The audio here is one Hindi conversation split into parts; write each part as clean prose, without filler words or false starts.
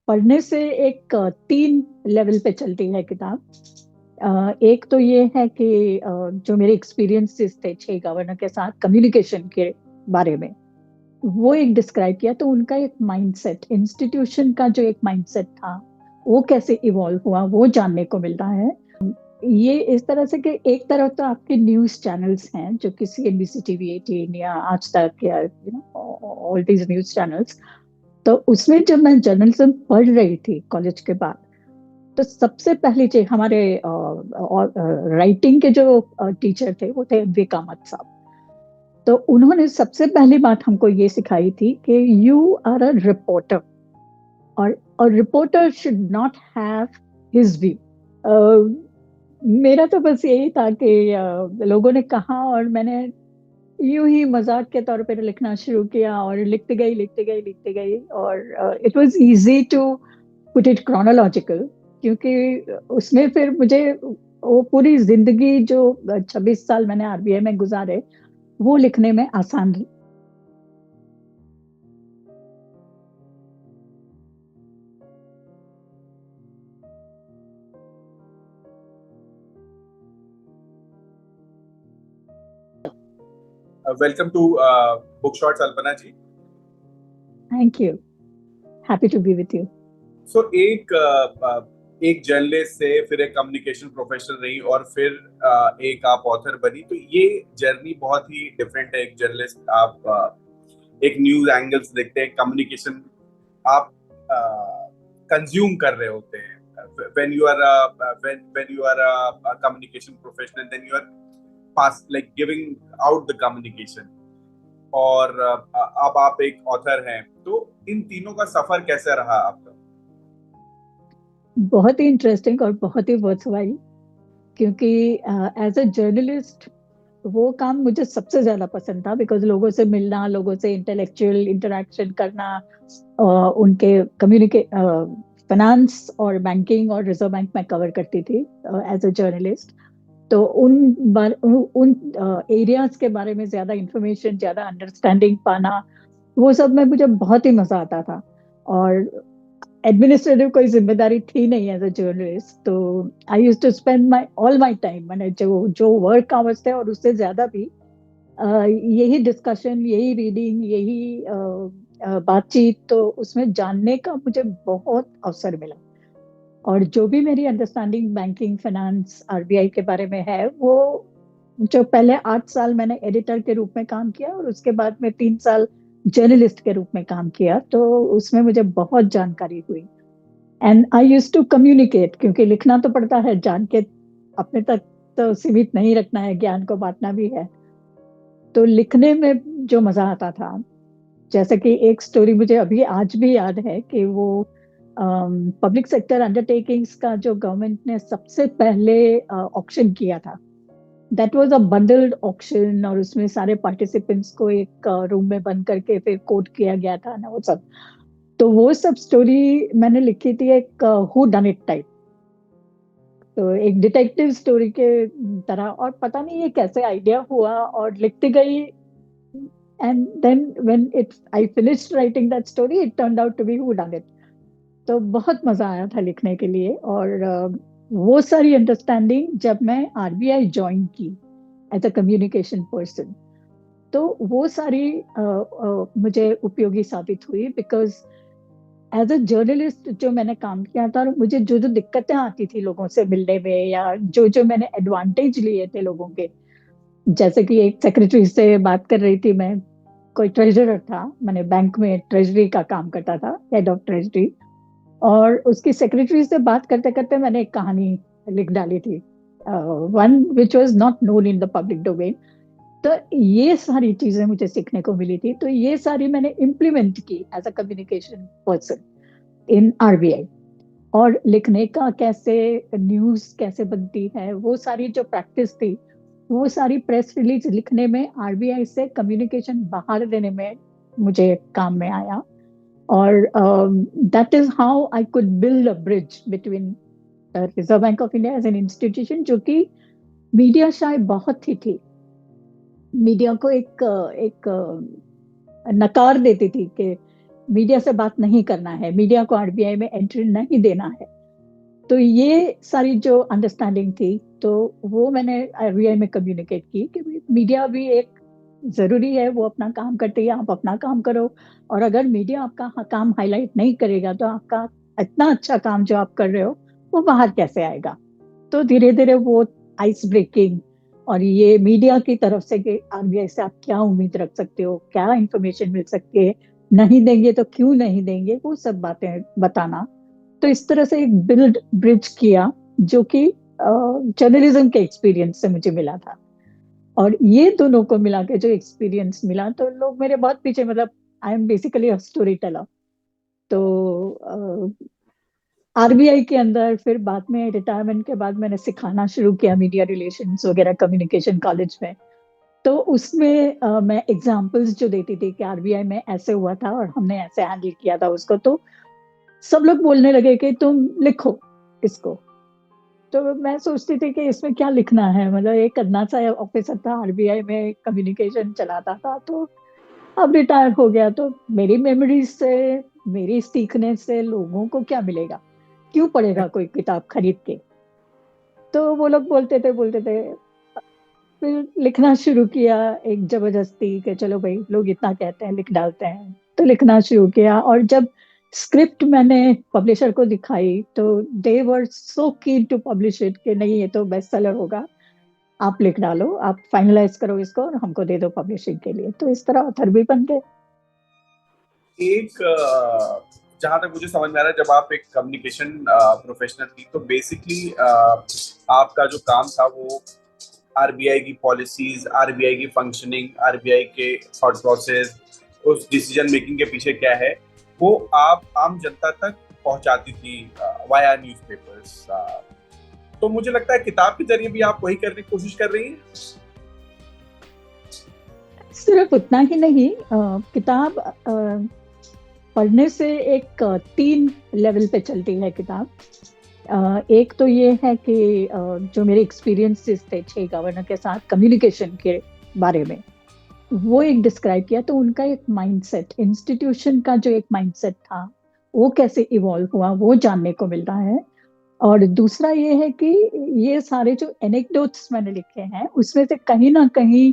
पढ़ने से एक तीन लेवल पे चलती है किताब। एक तो ये है कि जो मेरे एक्सपीरियंसेस थे 6 गवर्नर के साथ कम्युनिकेशन के बारे में, वो एक डिस्क्राइब किया। तो उनका एक माइंडसेट, इंस्टीट्यूशन का जो एक माइंडसेट था, वो कैसे इवॉल्व हुआ, वो जानने को मिलता है। ये इस तरह से कि एक तरफ तो आपके न्यूज चैनल्स हैं, जो कि CNBC टीवी 18 या आज तक या ऑल दीज न्यूज चैनल्स। तो उसमें जब मैं जर्नलिज्म पढ़ रही थी कॉलेज के बाद, तो सबसे पहली चीज हमारे राइटिंग के जो टीचर थे वो थे MV कामत साहब। तो उन्होंने सबसे पहली बात हमको ये सिखाई थी कि यू आर अ रिपोर्टर, और reporter should not have his view. मेरा तो बस यही था कि लोगों ने कहा और मैंने यूं ही मजाक के तौर पर लिखना शुरू किया, और लिखती गई लिखती गई लिखती गई। और it was easy to put it chronological, क्योंकि उसमें फिर मुझे वो पूरी जिंदगी जो 26 साल मैंने RBI में गुजारे, वो लिखने में आसान रही। Welcome to book shots, Alpana ji. Thank you, happy to be with you. So एक जर्नलिस्ट से फिर एक कम्युनिकेशन प्रोफेशनल रही और फिर एक आप ऑथर बनी, तो ये जर्नी बहुत ही डिफरेंट है। एक जर्नलिस्ट आप एक न्यूज एंगल्स देखते हैं, कम्युनिकेशन आप कंज्यूम कर रहे होते हैं। when you are when you are a communication professional, then you are pass like giving out the communication। और अब आप एक ऑथर हैं, तो इन तीनों का सफर कैसे रहा आपका? बहुत ही इंटरेस्टिंग और बहुत ही वर्थवाइल, क्योंकि एज अ जर्नलिस्ट वो काम मुझे सबसे ज्यादा पसंद था, बिकॉज लोगों से मिलना, लोगों से इंटेलेक्चुअल इंटरेक्शन करना, उनके कम्युनिकेट, फाइनेंस और बैंकिंग और रिजर्व बैंक में कवर करती थी एज अ जर्नलिस्ट। तो उन एरियाज के बारे में ज्यादा इंफॉर्मेशन, ज्यादा अंडरस्टैंडिंग पाना, वो सब में मुझे बहुत ही मजा आता था। और एडमिनिस्ट्रेटिव कोई जिम्मेदारी थी नहीं एज अ जर्नलिस्ट, तो I use to spend my all my time, मैंने जो जो वर्क आवर्स थे और उससे ज्यादा भी यही डिस्कशन, यही रीडिंग, यही बातचीत, तो उसमें जानने का मुझे बहुत अवसर मिला। और जो भी मेरी अंडरस्टैंडिंग बैंकिंग, फाइनेंस, RBI के बारे में है, वो जो पहले 8 साल मैंने एडिटर के रूप में काम किया और उसके बाद में 3 साल जर्नलिस्ट के रूप में काम किया, तो उसमें मुझे बहुत जानकारी हुई। And I use to communicate, क्योंकि लिखना तो पड़ता है, जान के अपने तक तो सीमित नहीं रखना है, ज्ञान को बांटना भी है। तो लिखने में जो मजा आता था, जैसे कि एक स्टोरी मुझे अभी आज भी याद है कि वो पब्लिक सेक्टर अंडरटेकिंग्स का जो गवर्नमेंट ने सबसे पहले ऑक्शन किया था, that was a bundled auction, और उसमें सारे पार्टिसिपेंट्स को एक रूम में बंद करके फिर कोट किया गया था ना, वो सब। तो वो सब स्टोरी मैंने लिखी थी, एक हु डन इट टाइप, तो एक डिटेक्टिव स्टोरी के तरह। और पता नहीं ये कैसे आइडिया हुआ, और लिखती गई। And then when it I finished writing that story, it turned out to be who done it. तो बहुत मजा आया था लिखने के लिए। और वो सारी अंडरस्टैंडिंग जब मैं RBI ज्वाइन की एज अ कम्युनिकेशन पर्सन, तो वो सारी मुझे उपयोगी साबित हुई, बिकॉज एज अ जर्नलिस्ट जो मैंने काम किया था, और मुझे जो जो दिक्कतें आती थी लोगों से मिलने में, या जो जो मैंने एडवांटेज लिए थे लोगों के, जैसे कि एक सेक्रेटरी से बात कर रही थी मैं, कोई ट्रेजरर था, मैंने बैंक में ट्रेजरी का काम करता था, हेड ऑफ ट्रेजरी। और उसकी सेक्रेटरी से बात करते करते मैंने एक कहानी लिख डाली थी, one which was not known in the public domain. तो ये सारी चीजें मुझे सीखने को मिली थी, तो ये सारी मैंने इम्प्लीमेंट की as a communication person in RBI। और लिखने का कैसे, न्यूज कैसे बनती है, वो सारी जो प्रैक्टिस थी, वो सारी प्रेस रिलीज लिखने में, RBI से कम्युनिकेशन बाहर देने में मुझे काम में आया। और that is how I could build a bridge between reserve bank of India as an institution, जो कि मीडिया शायद बहुत ही थी, मीडिया को एक नकार देती थी कि मीडिया से बात नहीं करना है, मीडिया को आरबीआई में एंट्री नहीं देना है। तो ये सारी जो अंडरस्टैंडिंग थी, तो वो मैंने आरबीआई में कम्युनिकेट की कि मीडिया भी एक जरूरी है, वो अपना काम करती है, आप अपना काम करो। और अगर मीडिया आपका काम हाईलाइट नहीं करेगा तो आपका इतना अच्छा काम जो आप कर रहे हो वो बाहर कैसे आएगा। तो धीरे धीरे वो आइस ब्रेकिंग और ये मीडिया की तरफ से कि आरबीआई से आप क्या उम्मीद रख सकते हो, क्या इंफॉर्मेशन मिल सकती है, नहीं देंगे तो क्यों नहीं देंगे, वो सब बातें बताना। तो इस तरह से एक बिल्ड ब्रिज किया जो कि जर्नलिज्म के एक्सपीरियंस से मुझे मिला था। और ये दोनों को मिला के जो एक्सपीरियंस मिला, तो लोग मेरे बहुत पीछे, मतलब I am basically a story teller. तो आरबीआई के अंदर फिर बाद में रिटायरमेंट के बाद मैंने सिखाना शुरू किया मीडिया रिलेशंस वगैरह कम्युनिकेशन कॉलेज में। तो उसमें मैं एग्जांपल्स जो देती थी कि आरबीआई में ऐसे हुआ था और हमने ऐसे हैंडल किया था उसको, तो सब लोग बोलने लगे कि तुम लिखो इसको। तो मैं सोचती थी कि इसमें क्या लिखना है, मतलब एक अन्ना सा ऑफिसर था आरबीआई में, कम्युनिकेशन चलाता था, तो अब रिटायर हो गया, तो मेरी मेमोरीज से, मेरी सीखने से लोगों को क्या मिलेगा, क्यों पढ़ेगा कोई किताब खरीद के। तो वो लोग बोलते थे। फिर लिखना शुरू किया, एक जबरदस्ती कि चलो भाई लोग इतना कहते हैं लिख डालते हैं, तो लिखना शुरू किया। और जब स्क्रिप्ट मैंने पब्लिशर को दिखाई तो दे वर सो कीन टू पब्लिश इट कि नहीं ये तो बेस्ट सेलर होगा, आप लिख डालो, आप फाइनलाइज करो इसको और हमको दे दो पब्लिशिंग के लिए। तो इस तरह ऑथर भी बन गए। एक जहां तक मुझे समझ में आ रहा है, जब आप एक कम्युनिकेशन प्रोफेशनल थी तो बेसिकली आपका जो काम था वो आरबीआई की पॉलिसीज, आरबीआई की फंक्शनिंग, आरबीआई के थॉट प्रोसेस, उस डिसीजन मेकिंग के पीछे क्या है वो आप आम जनता तक पहुंचाती थी वाया न्यूज़पेपर्स। तो मुझे लगता है किताब के जरिए भी आप वही करने की कोशिश कर रही हैं। सिर्फ उतना ही नहीं, किताब पढ़ने से एक तीन लेवल पे चलती है किताब। एक तो ये है कि जो मेरे एक्सपीरियंसेस थे 6 गवर्नर के साथ कम्युनिकेशन के बारे में, वो एक डिस्क्राइब किया। तो उनका एक माइंडसेट, इंस्टीट्यूशन का जो एक माइंडसेट था वो कैसे इवॉल्व हुआ, वो जानने को मिलता है। और दूसरा ये है कि ये सारे जो एनेक्डोट्स मैंने लिखे हैं उसमें से कहीं ना कहीं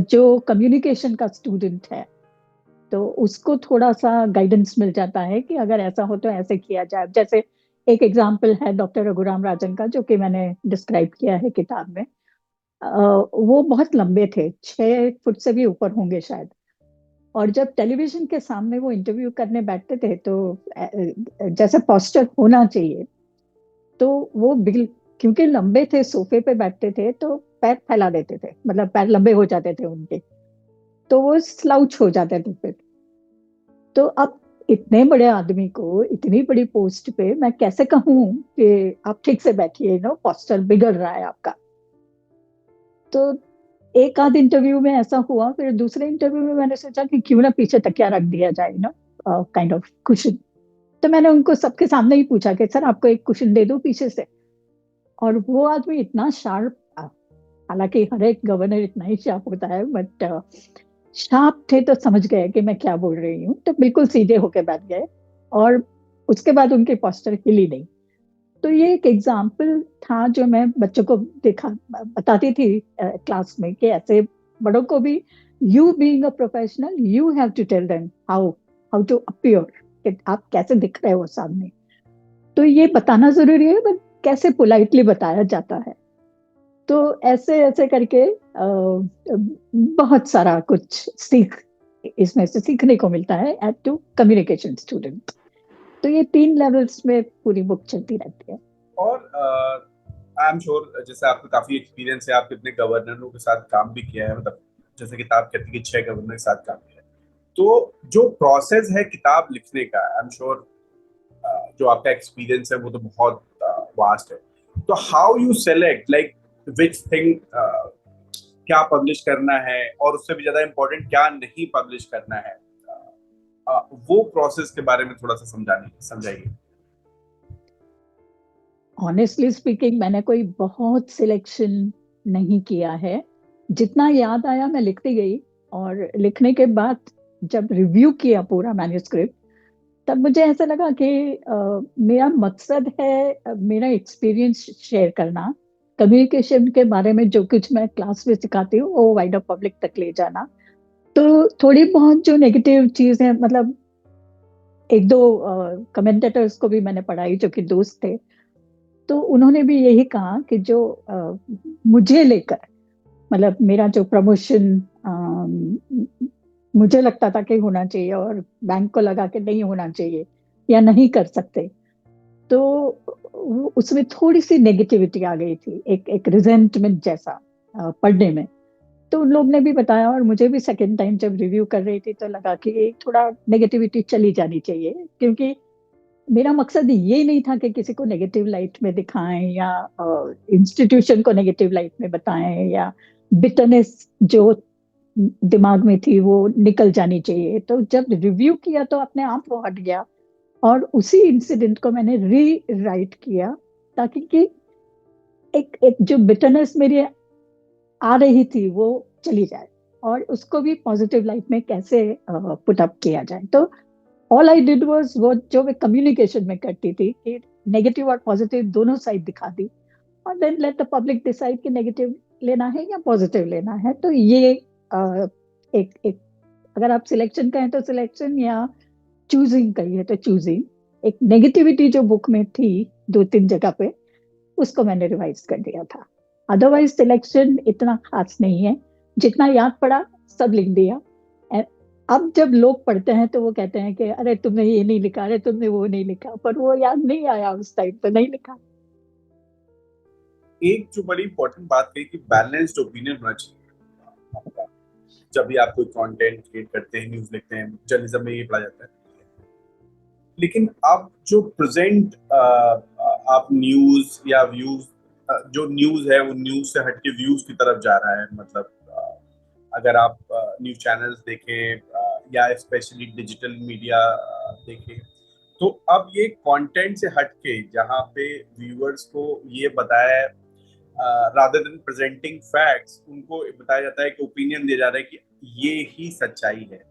जो कम्युनिकेशन का स्टूडेंट है तो उसको थोड़ा सा गाइडेंस मिल जाता है कि अगर ऐसा हो तो ऐसे किया जाए। जैसे एक एग्जाम्पल है डॉक्टर रघुराम राजन का, जो कि मैंने डिस्क्राइब किया है किताब में। वो बहुत लंबे थे, 6 फुट से भी ऊपर होंगे शायद। और जब टेलीविजन के सामने वो इंटरव्यू करने बैठते थे तो जैसे पोस्टर होना चाहिए, तो वो बिल क्योंकि लंबे थे, सोफे पे बैठते थे तो पैर फैला देते थे, मतलब पैर लंबे हो जाते थे उनके, तो वो स्लाउच हो जाते थे फिर। तो अब इतने बड़े आदमी को इतनी बड़ी पोस्ट पे मैं कैसे कहूँ कि आप ठीक से बैठिए, नो पोस्टर बिगड़ रहा है आपका। तो एक आध इंटरव्यू में ऐसा हुआ, फिर दूसरे इंटरव्यू में मैंने सोचा कि क्यों ना पीछे तकिया रख दिया जाए, नो काइंड ऑफ कुशन। तो मैंने उनको सबके सामने ही पूछा कि सर आपको एक कुशन दे दूं पीछे से। और वो आदमी इतना शार्प, हालांकि हर एक गवर्नर इतना ही शार्प होता है, बट शार्प थे तो समझ गए कि मैं क्या बोल रही हूँ, तो बिल्कुल सीधे होके बैठ गए। और उसके बाद उनकी पोस्टर हिली नहीं। तो ये एक एग्जाम्पल था जो मैं बच्चों को दिखा बताती थी क्लास में कि ऐसे बड़ों को भी, you being a professional you have to tell them how how to appear, कि आप कैसे दिख रहे हो सामने। तो ये बताना जरूरी है, बट कैसे पोलाइटली बताया जाता है। तो ऐसे ऐसे करके बहुत सारा कुछ सीख इसमें से सीखने को मिलता है एट टू कम्युनिकेशन स्टूडेंट। तो ये 3 लेवल्स में पूरी बुक चलती रहती है। और आई एम श्योर जैसे आपको काफी एक्सपीरियंस है, आप कितने गवर्नरों के साथ काम भी किया है, मतलब जैसे किताब कहती है कि 6 गवर्नर के साथ काम किया है। तो जो प्रोसेस है किताब लिखने का, आई एम श्योर जो आपका एक्सपीरियंस है वो तो बहुत वास्ट है। तो how you select like which thing क्या पब्लिश करना है, और उससे भी ज्यादा इम्पोर्टेंट क्या नहीं पब्लिश करना है, वो प्रोसेस के बारे में थोड़ा सा समझाइए। ऑनेस्टली स्पीकिंग मैंने कोई बहुत सिलेक्शन नहीं किया है, जितना याद आया मैं लिखती गई। और लिखने के बाद जब रिव्यू किया पूरा मैन्युस्क्रिप्ट, तब मुझे ऐसा लगा कि मेरा मकसद है मेरा एक्सपीरियंस शेयर करना, कम्युनिकेशन के बारे में जो कुछ मैं क्लास में सिखाती हूँ वो वाइडर पब्लिक तक ले जाना। तो थोड़ी बहुत जो नेगेटिव चीज है, मतलब एक दो कमेंटेटर्स को भी मैंने पढ़ाई जो कि दोस्त थे, तो उन्होंने भी यही कहा कि जो मुझे लेकर, मतलब मेरा जो प्रमोशन मुझे लगता था कि होना चाहिए और बैंक को लगा कि नहीं होना चाहिए या नहीं कर सकते, तो उसमें थोड़ी सी नेगेटिविटी आ गई थी, एक एक रिजेंटमेंट जैसा पढ़ने में। तो उन लोग ने भी बताया, और मुझे भी सेकंड टाइम जब रिव्यू कर रही थी तो लगा कि थोड़ा नेगेटिविटी चली जानी चाहिए, क्योंकि मेरा मकसद ये नहीं था कि किसी को नेगेटिव लाइट में दिखाएं या इंस्टीट्यूशन को नेगेटिव लाइट में बताएं, या बिटरनेस जो दिमाग में थी वो निकल जानी चाहिए। तो जब रिव्यू किया तो अपने आप वो हट गया, और उसी इंसिडेंट को मैंने री राइट किया, ताकि कि एक एक जो बिटरनेस मेरी आ रही थी वो चली जाए, और उसको भी पॉजिटिव लाइट में कैसे पुट अप किया जाए। तो ऑल आई डिड वाज वो जो मैं कम्युनिकेशन में करती थी कि नेगेटिव और पॉजिटिव दोनों साइड दिखा दी, और then let the public decide कि नेगेटिव लेना है या पॉजिटिव लेना है। तो ये एक एक अगर आप सिलेक्शन कहें तो सिलेक्शन, या चूजिंग कहिए तो चूजिंग, एक नेगेटिविटी जो बुक में थी दो तीन जगह पे, उसको मैंने रिवाइज कर दिया था। अदरवाइज सिलेक्शन इतना खास नहीं है, जितना याद पड़ा सब लिख दिया। अब जब लोग पढ़ते हैं तो वो कहते हैं कि अरे तुमने ये नहीं लिखा, अरे तुमने वो नहीं लिखा, पर वो याद नहीं आया उस टाइम तो नहीं लिखा। एक जो बड़ी इंपॉर्टेंट बात कही कि बैलेंस्ड ओपिनियन होना चाहिए जब भी आप कोई कंटेंट क्रिएट करते हैं, न्यूज लिखते हैं, जर्नलिज्म में ये पढ़ा जाता है। लेकिन अब जो प्रेजेंट आप न्यूज या व्यूज, जो न्यूज है वो न्यूज से हटके व्यूज की तरफ जा रहा है। मतलब अगर आप न्यूज चैनल्स देखें या स्पेशली डिजिटल मीडिया देखें, तो अब ये कंटेंट से हटके जहाँ पे व्यूअर्स को ये बताया, रादर देन प्रेजेंटिंग फैक्ट्स, उनको बताया जाता है कि ओपिनियन दिया जा रहा है कि ये ही सच्चाई है।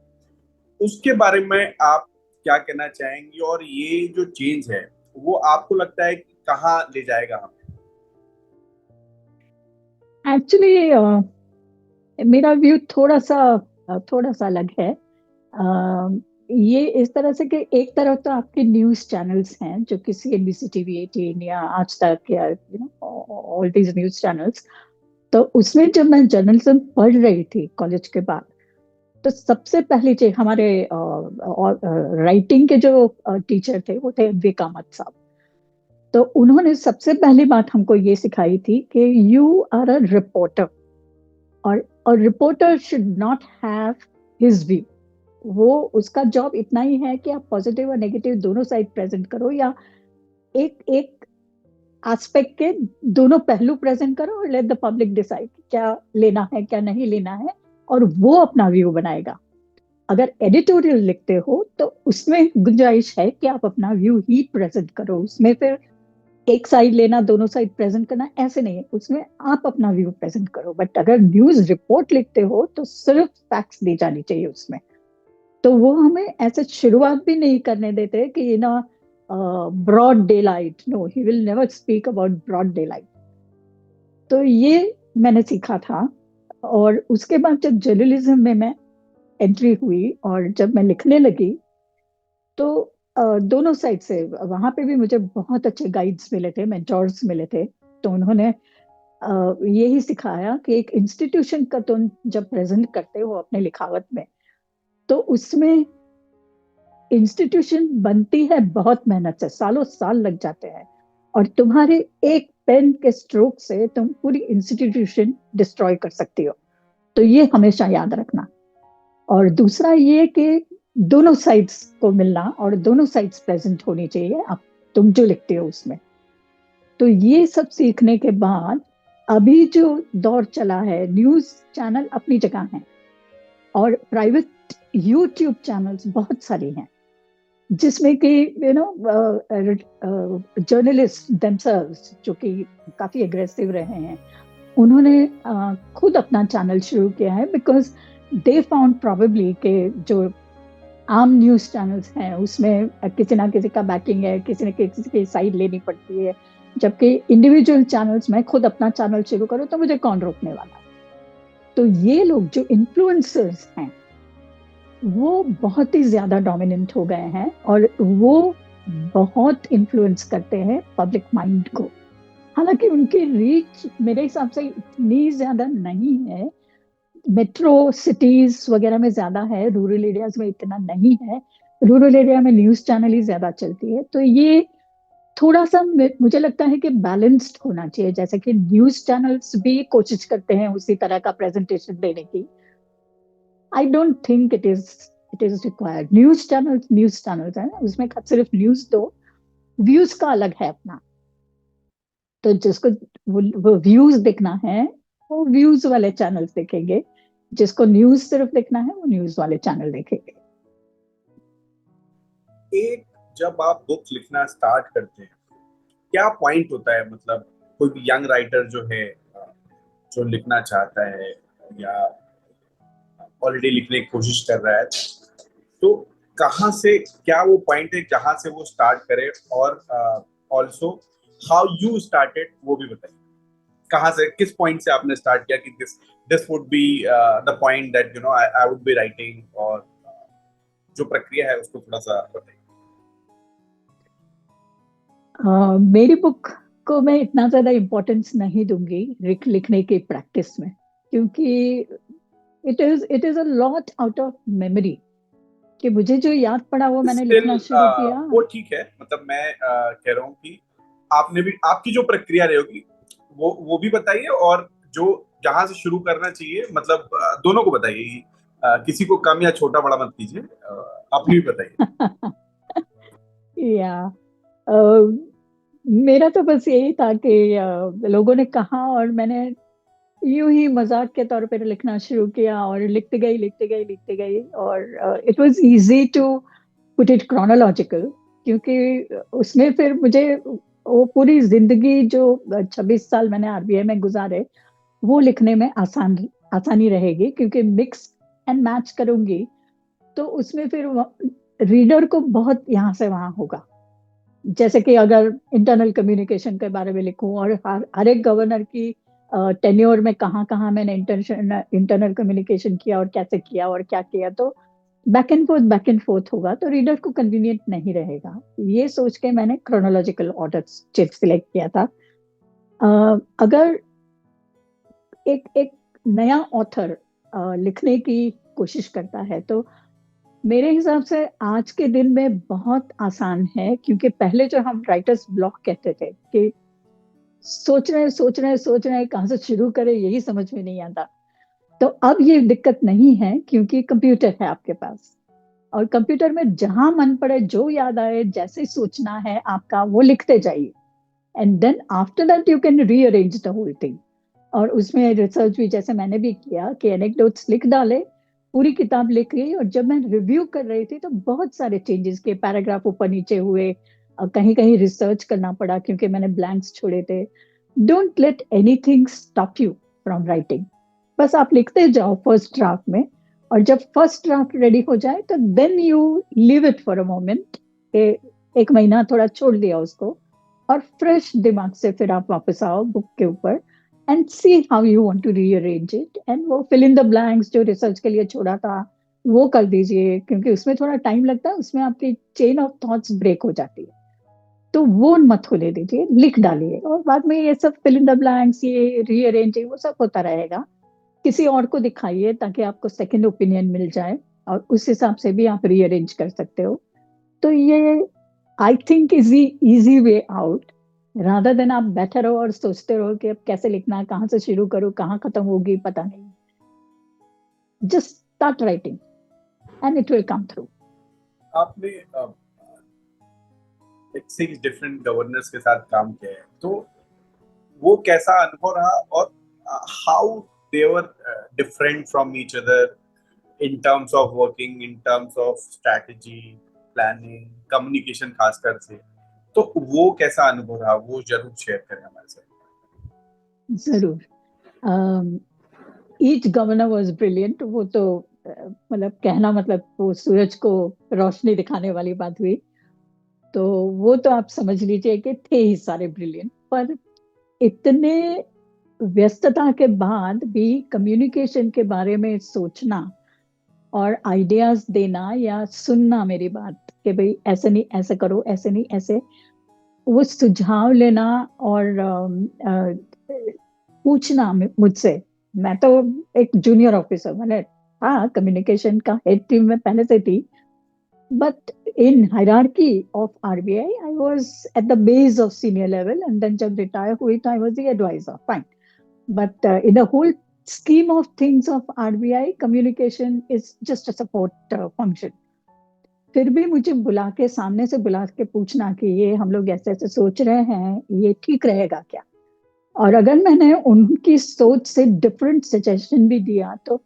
उसके बारे में आप क्या कहना चाहेंगी, और ये जो चेंज है वो आपको लगता है कि कहाँ ले जाएगा हमें? एक्चुअली मेरा व्यू थोड़ा सा अलग है। ये इस तरह से कि एक तरफ तो आपके न्यूज चैनल्स हैं जो कि CNBC TV 18 या आज तक, या ऑल दीज न्यूज चैनल्स। तो उसमें जब मैं जर्नलिज्म पढ़ रही थी कॉलेज के बाद, तो सबसे पहली चीज हमारे राइटिंग के जो टीचर थे वो थे वी कामत साहब। तो उन्होंने सबसे पहली बात हमको ये सिखाई थी कि यू आर अ रिपोर्टर, और reporter should not have his view. वो उसका जॉब इतना ही है कि आप पॉजिटिव और नेगेटिव दोनों साइड प्रेजेंट करो, या एक एक एस्पेक्ट के दोनों पहलू प्रेजेंट करो, और लेट द पब्लिक डिसाइड क्या लेना है क्या नहीं लेना है, और वो अपना व्यू बनाएगा। अगर एडिटोरियल लिखते हो तो उसमें गुंजाइश है कि आप अपना व्यू ही प्रेजेंट करो, उसमें फिर एक साइड लेना दोनों साइड प्रेजेंट करना ऐसे नहीं है, उसमें आप अपना व्यू प्रेजेंट करो। बट अगर न्यूज रिपोर्ट लिखते हो तो सिर्फ फैक्ट्स दी जानी चाहिए उसमें। तो वो हमें ऐसे शुरुआत भी नहीं करने देते कि broad daylight, no he will never speak about broad daylight. तो ये मैंने सीखा था। और उसके बाद जब जर्नलिज्म में मैं एंट्री हुई और जब मैं लिखने लगी, तो दोनों साइड से वहां पे भी मुझे बहुत अच्छे गाइड्स मिले थे, मेंटोर्स मिले थे। तो उन्होंने यही सिखाया कि एक इंस्टीट्यूशन का तुम जब प्रेजेंट करते हो अपने लिखावट में, तो उसमें इंस्टीट्यूशन बनती है बहुत मेहनत से, सालों साल लग जाते हैं, और तुम्हारे एक पेन के स्ट्रोक से तुम पूरी इंस्टीट्यूशन डिस्ट्रॉय कर सकती हो। तो ये हमेशा याद रखना। और दूसरा ये कि दोनों साइड्स को मिलना और दोनों साइड्स प्रेजेंट होनी चाहिए आप तुम जो लिखते हो उसमें। तो ये सब सीखने के बाद अभी जो दौर चला है, न्यूज चैनल अपनी जगह हैं, और प्राइवेट यूट्यूब चैनल्स बहुत सारी हैं, जिसमें कि जर्नलिस्ट देमसेल्व्स जो कि काफी एग्रेसिव रहे हैं, उन्होंने खुद अपना चैनल शुरू किया है। बिकॉज दे फाउंड प्रोबेबली कि जो आम न्यूज चैनल्स हैं उसमें किसी ना किसी का बैकिंग है, किसी न किसी की साइड लेनी पड़ती है, जबकि इंडिविजुअल चैनल्स में खुद अपना चैनल शुरू करो तो मुझे कौन रोकने वाला है। तो ये लोग जो इन्फ्लुएंसर्स हैं वो बहुत ही ज्यादा डोमिनेंट हो गए हैं और वो बहुत इन्फ्लुएंस करते हैं पब्लिक माइंड को। हालांकि उनकी रीच मेरे हिसाब से इतनी ज्यादा नहीं है, मेट्रो सिटीज वगैरह में ज्यादा है, रूरल एरियाज में इतना नहीं है। रूरल एरिया में न्यूज चैनल ही ज्यादा चलती है, तो ये थोड़ा सा मुझे लगता है कि बैलेंस्ड होना चाहिए, जैसे कि न्यूज चैनल्स भी कोशिश करते हैं उसी तरह का प्रेजेंटेशन देने की। I don't think it is required. News channels है ना, उसमें सिर्फ न्यूज दो, व्यूज का अलग है अपना। तो जिसको वो व्यूज देखना है वो व्यूज वाले चैनल्स देखेंगे, जिसको न्यूज सिर्फ देखना है वो न्यूज वाले चैनल देखेंगे। एक जब आप बुक लिखना स्टार्ट करते हैं, क्या पॉइंट होता है, मतलब कोई भी यंग राइटर जो है, जो लिखना चाहता है या ऑलरेडी लिखने की कोशिश कर रहा है, तो कहाँ से, क्या वो पॉइंट है जहां से वो स्टार्ट करे, और ऑल्सो हाउ यू स्टार्टेड वो भी बताइए। कहाँ से, किस पॉइंट से आपने स्टार्ट किया कि this this would be the point that I would be writing, और जो प्रक्रिया है उसको थोड़ा सा बताइए। मेरी बुक को मैं इतना ज्यादा इम्पोर्टेंस नहीं दूंगी लिखने की प्रैक्टिस में, क्योंकि it is a lot out of memory, कि मुझे जो याद पड़ा वो मैंने स्टिल लिखना शुरू किया। वो ठीक है, मतलब मैं कह रहा हूँ कि आपने भी, आपकी जो प्रक्रिया रही होगी वो भी बताइए, और जो जहां से शुरू करना चाहिए, मतलब दोनों को बताइए। किसी को कम या छोटा बड़ा मत कीजिए, अपनी भी बताइए। या अ, मेरा तो बस यही था कि लोगों ने कहा और मैंने यूं ही मजाक के तौर पर लिखना शुरू किया और लिखते गई और it was easy to put it chronological, क्योंकि उसमें फिर मुझे वो पूरी जिंदगी जो 26 साल मैंने आरबीआई में गुजारे वो लिखने में आसानी रहेगी, क्योंकि मिक्स एंड मैच करूंगी तो उसमें फिर रीडर को बहुत यहाँ से वहां होगा। जैसे कि अगर इंटरनल कम्युनिकेशन के बारे में लिखूं और हर एक गवर्नर की टेन्योर में कहाँ कहाँ मैंने इंटरनल कम्युनिकेशन किया और कैसे किया और क्या किया, तो बैक एंड फोर्थ होगा तो रीडर को कन्वीनियंट नहीं रहेगा। ये सोच के मैंने क्रोनोलॉजिकल ऑर्डर सिलेक्ट किया था। अगर एक एक नया ऑथर लिखने की कोशिश करता है तो मेरे हिसाब से आज के दिन में बहुत आसान है, क्योंकि पहले जो हम राइटर्स ब्लॉक कहते थे कि सोच रहे हैं कहाँ से शुरू करें यही समझ में नहीं आता, तो अब ये दिक्कत नहीं है, क्योंकि कंप्यूटर है आपके पास और कंप्यूटर में जहां मन पड़े जो याद आए जैसे सोचना है आपका वो लिखते जाइए, and then after that you can rearrange the whole thing. और उसमें रिसर्च भी जैसे मैंने भी किया कि एनेक्डोट्स लिख डाले, पूरी किताब लिख गई, और जब मैं रिव्यू कर रही थी तो बहुत सारे चेंजेस के पैराग्राफ ऊपर नीचे हुए, कहीं कहीं रिसर्च करना पड़ा क्योंकि मैंने ब्लैंक्स छोड़े थे। Don't let anything stop you from writing, बस आप लिखते जाओ फर्स्ट ड्राफ्ट में, और जब फर्स्ट ड्राफ्ट रेडी हो जाए तो then you leave it for a moment, एक महीना थोड़ा छोड़ दिया उसको, और फ्रेश दिमाग से फिर आप वापस आओ बुक के ऊपर and see how you want to rearrange it, and वो फिल इन द ब्लैंक्स जो रिसर्च के लिए छोड़ा था वो कर दीजिए, क्योंकि उसमें थोड़ा टाइम लगता है, उसमें आपकी चेन ऑफ थॉट्स ब्रेक हो जाती है। तो वो मत होने दीजिए, लिख डालिए, और बाद में ये सब फिल इन द ब्लैंक्स, ये रीअरेंजिंग, वो सब होता रहेगा। किसी और को दिखाइए ताकि आपको सेकंड ओपिनियन मिल जाए, और उस हिसाब से भी आप रीअरेंज कर सकते हो। तो ये I think easy way out, rather than आप बैठे रहो और सोचते रहो कि अब कैसे लिखना है, कहाँ से शुरू करूँ, कहाँ खत्म होगी पता नहीं। Just start writing and it will come through. आपने 6 डिफरेंट गवर्नर्स के साथ काम किया है, तो वो कैसा अनुभव रहा, और how they were different from each other in terms of working, in terms of strategy, planning, communication खासकर से, तो वो कैसा अनुभव रहा, वो जरूर शेयर करें हमारे साथ। जरूर। Each governor was brilliant. वो तो मतलब कहना मतलब वो सूरज को रोशनी दिखाने वाली बात हुई। तो वो तो आप समझ लीजिए कि थे ही सारे ब्रिलियंट, पर इतने व्यस्तता के बाद भी कम्युनिकेशन के बारे में सोचना और आइडियाज देना या सुनना मेरी बात कि भाई ऐसे नहीं ऐसे करो, ऐसे नहीं ऐसे, वो सुझाव लेना और पूछना मुझसे। मैं तो एक जूनियर ऑफिसर, मैंने हाँ कम्युनिकेशन का हेड टीम में पहले से थी, but in hierarchy of RBI I was at the base of senior level, and then जब रिटायर हुई तो I was the advisor, fine. But in the whole scheme of things of RBI, communication is just a support function. फिर भी मुझे बुला के सामने से बुला के पूछना कि ये हम लोग ऐसे ऐसे सोच रहे हैं, ये ठीक रहेगा क्या? और अगर मैंने उनकी सोच से डिफरेंट सजेशन भी दिया तो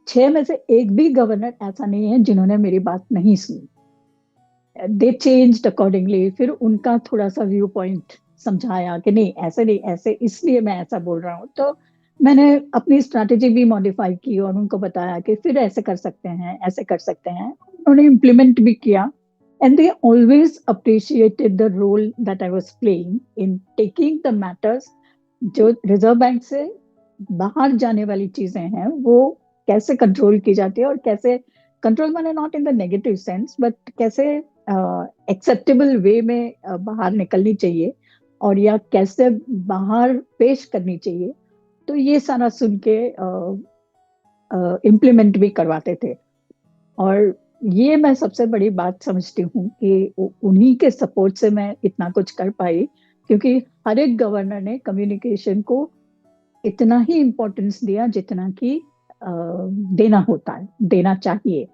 6 में से एक भी गवर्नर ऐसा नहीं है जिन्होंने मेरी बात नहीं सुनी। They changed accordingly. फिर उनका थोड़ा सा व्यू पॉइंट समझाया कि नहीं ऐसे नहीं ऐसे, इसलिए मैं ऐसा बोल रहा हूँ। तो मैंने अपनी स्ट्रैटेजी भी मॉडिफाई की और उनको बताया कि फिर ऐसे कर सकते हैं, ऐसे कर सकते हैं। उन्होंने इम्प्लीमेंट भी किया, and they always appreciated the role that I was playing in taking the matters. जो रिजर्व बैंक से बाहर जाने वाली चीजें हैं वो कैसे कंट्रोल की जाती है, और कैसे कंट्रोल माने not in the negative sense, but कैसे एक्सेप्टेबल वे में बाहर निकलनी चाहिए, और या कैसे बाहर पेश करनी चाहिए। तो ये सारा सुन के इम्प्लीमेंट भी करवाते थे। और ये मैं सबसे बड़ी बात समझती हूँ कि उन्हीं के सपोर्ट से मैं इतना कुछ कर पाई, क्योंकि हर एक गवर्नर ने कम्युनिकेशन को इतना ही इम्पोर्टेंस दिया जितना कि देना होता है, देना चाहिए।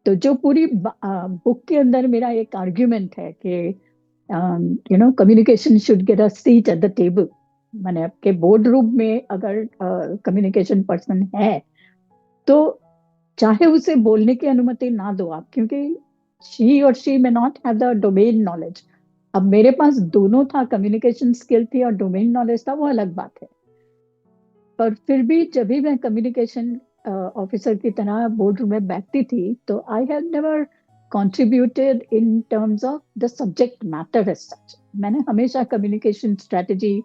तो जो पूरी बुक के अंदर मेरा एक आर्ग्यूमेंट है कि communication should get a seat at the table. मैंने आपके बोर्ड रूम में अगर कम्युनिकेशन पर्सन है तो चाहे उसे बोलने की अनुमति ना दो आप, क्योंकि शी और she may not have the domain knowledge. अब मेरे पास दोनों था, कम्युनिकेशन स्किल थी और डोमेन नॉलेज था, वो अलग बात है। पर फिर भी जब भी मैं कम्युनिकेशन ऑफिसर की तरह बोर्ड रूम में बैठती थी तो I have never contributed in terms of the subject matter as such. मैंने हमेशा कम्युनिकेशन स्ट्रेटजी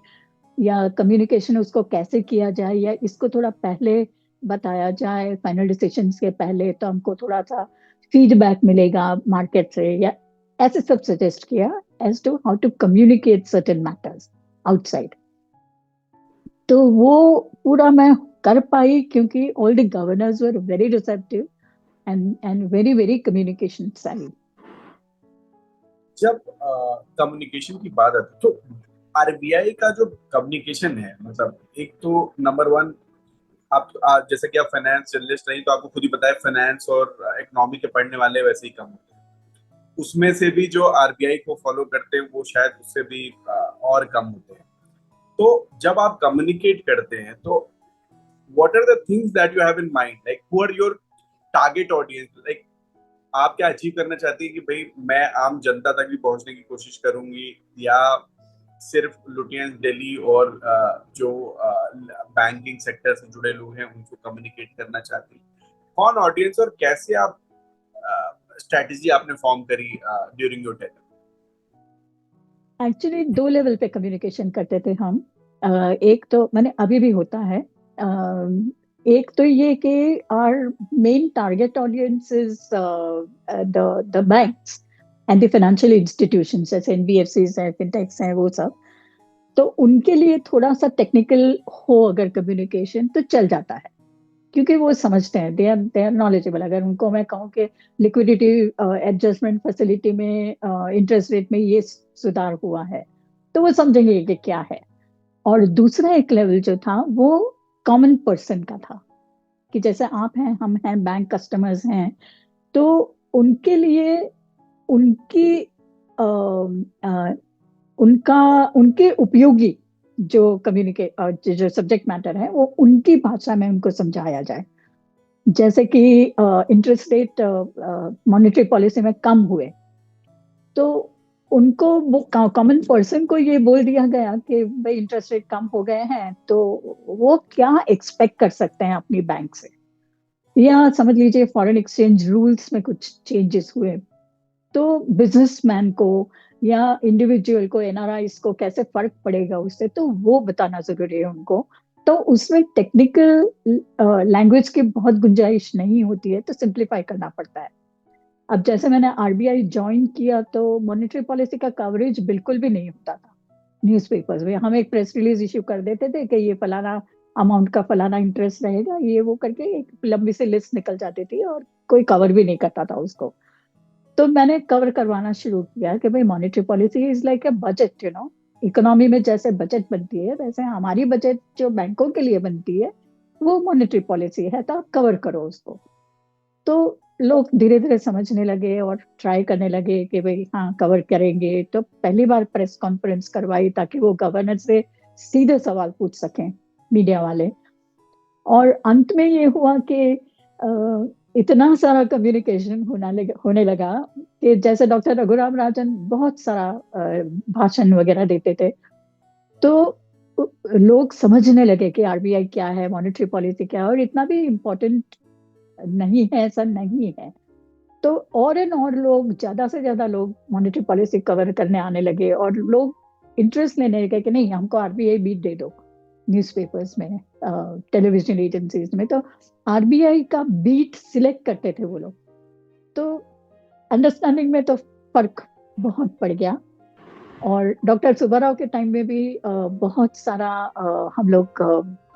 या कम्युनिकेशन उसको कैसे किया जाए, या इसको थोड़ा पहले बताया जाए फाइनल डिसीजन के पहले, तो हमको थोड़ा सा फीडबैक मिलेगा मार्केट से, या ऐसे सब सजेस्ट किया as to how to communicate certain matters outside. तो वो पूरा मैं कर पाई क्योंकि all the governors were very receptive and very very communication savvy। जब कम्युनिकेशन की बात आती है तो आरबीआई का जो कम्युनिकेशन है, मतलब एक तो नंबर वन, आप जैसे कि आप फाइनेंस जर्नलिस्ट रही तो आपको खुद ही पता है, फाइनेंस और इकोनॉमी के पढ़ने वाले वैसे ही कम होते हैं। उसमें से भी जो आरबीआई को फॉलो करते हैं वो शायद उससे भी और कम होते हैं। तो जब आप कम्युनिकेट करते हैं तो what are the things that you have in mind, like who are your target audience, like आप क्या अचीव करना चाहती हैं कि भाई मैं आम जनता तक भी पहुंचने की कोशिश करूंगी, या सिर्फ लुटियंस दिल्ली और जो बैंकिंग सेक्टर से जुड़े लोग हैं उनको कम्युनिकेट करना चाहती हैं? कौन ऑडियंस और कैसे आप स्ट्रेटजी आपने फॉर्म करी during your tenure? Actually 2 level पे कम्युनिकेशन करते थे हम। एक तो मैंने अभी भी होता है। एक तो ये कि our main target audience is the banks and the financial institutions, जैसे एनबीएफसीज हैं, फिनटेक्स हैं, वो सब। तो उनके लिए थोड़ा सा टेक्निकल हो अगर कम्युनिकेशन तो चल जाता है, क्योंकि वो समझते हैं, दे आर नॉलेजेबल। अगर उनको मैं कहूँ कि लिक्विडिटी एडजस्टमेंट फैसिलिटी में इंटरेस्ट रेट में ये सुधार हुआ है, तो वो समझेंगे कि क्या है। और दूसरा एक लेवल जो था वो कॉमन पर्सन का था, कि जैसे आप हैं, हम हैं, बैंक कस्टमर्स हैं। तो उनके लिए उनकी अ, अ, उनका उनके उपयोगी जो कम्युनिकेट जो सब्जेक्ट मैटर है वो उनकी भाषा में उनको समझाया जाए। जैसे कि इंटरेस्ट रेट मॉनेटरी पॉलिसी में कम हुए, तो उनको वो कॉमन पर्सन को ये बोल दिया गया कि भाई इंटरेस्ट रेट कम हो गए हैं, तो वो क्या एक्सपेक्ट कर सकते हैं अपनी बैंक से, या समझ लीजिए फॉरेन एक्सचेंज रूल्स में कुछ चेंजेस हुए, तो बिजनेसमैन को या इंडिविजुअल को, एनआरआईज को कैसे फर्क पड़ेगा उससे, तो वो बताना जरूरी है उनको। तो उसमें टेक्निकल लैंग्वेज की बहुत गुंजाइश नहीं होती है, तो सिंप्लीफाई करना पड़ता है। अब जैसे मैंने आरबीआई ज्वाइन किया तो मॉनेटरी पॉलिसी का कवरेज बिल्कुल भी नहीं होता था न्यूज़पेपर्स में। हम एक प्रेस रिलीज इश्यू कर देते थे कि ये फलाना अमाउंट का फलाना इंटरेस्ट रहेगा, ये वो करके एक लंबी सी लिस्ट निकल जाती थी और कोई कवर भी नहीं करता था उसको। तो मैंने कवर करवाना शुरू किया कि भाई monetary policy is like a budget, economy में जैसे बजट बनती है वैसे हमारी बजट जो बैंकों के लिए बनती है वो मॉनेटरी पॉलिसी है, तो आप कवर करो उसको। तो लोग धीरे धीरे समझने लगे और ट्राई करने लगे कि भाई हाँ कवर करेंगे। तो पहली बार प्रेस कॉन्फ्रेंस करवाई ताकि वो गवर्नर से सीधे सवाल पूछ सकें मीडिया वाले। और अंत में ये हुआ कि इतना सारा कम्युनिकेशन होने लगा कि जैसे डॉक्टर रघुराम राजन बहुत सारा भाषण वगैरह देते थे, तो लोग समझने लगे कि आरबीआई क्या है, मॉनेटरी पॉलिसी क्या है, और इतना भी इम्पोर्टेंट नहीं है, ऐसा नहीं है। तो और एंड और लोग, ज्यादा से ज्यादा लोग मॉनेटरी पॉलिसी कवर करने आने लगे और लोग इंटरेस्ट लेने लगे कि नहीं हमको आरबीआई बीट दे दो न्यूज़पेपर्स में, टेलीविजन एजेंसीज में। तो आरबीआई का बीट सिलेक्ट करते थे वो लोग। तो अंडरस्टैंडिंग में तो फर्क बहुत पड़ गया। और डॉक्टर सुब्बाराव के टाइम में भी बहुत सारा हम लोग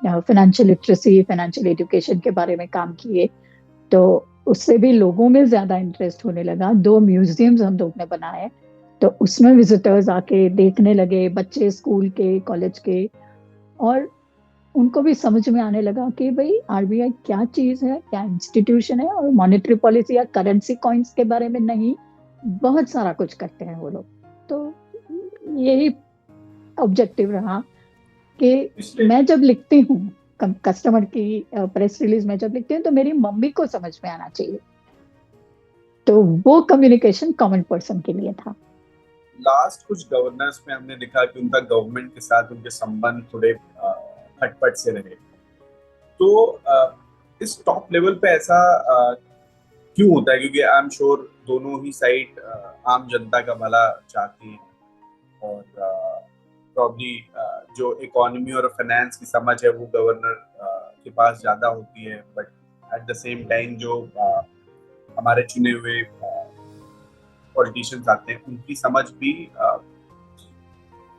फाइनेंशियल लिटरेसी, फाइनेंशियल एजुकेशन के बारे में काम किए, तो उससे भी लोगों में ज्यादा इंटरेस्ट होने लगा। 2 म्यूजियम्स हम लोग ने बनाए, तो उसमें विजिटर्स आके देखने लगे, बच्चे स्कूल के, कॉलेज के, और उनको भी समझ में आने लगा कि भाई आरबीआई क्या चीज है, क्या इंस्टीट्यूशन है, और मॉनेटरी पॉलिसी या करेंसी कॉइन्स के बारे में नहीं, बहुत सारा कुछ करते हैं वो लोग। तो यही ऑब्जेक्टिव रहा कि मैं जब लिखती हूँ कस्टमर की प्रेस रिलीज में जब लिखती हूँ तो मेरी मम्मी को समझ में आना चाहिए। तो वो कम्युनिकेशन कॉमन पर्सन के लिए था। लास्ट कुछ गवर्नर्स में हमने देखा कि उनका गवर्नमेंट के साथ उनके संबंध थोड़े खटपट से रहे। तो इस टॉप लेवल पे ऐसा क्यों होता है? क्योंकि आई एम श्योर दोनों ही साइड आम जनता का भला चाहती हैं और प्रॉब्ली जो इकोनॉमी और फाइनेंस की समझ है वो गवर्नर के पास ज्यादा होती है, but at the same time जो हमारे चुने हुए पॉलिटिशियंस आते हैं उनकी समझ भी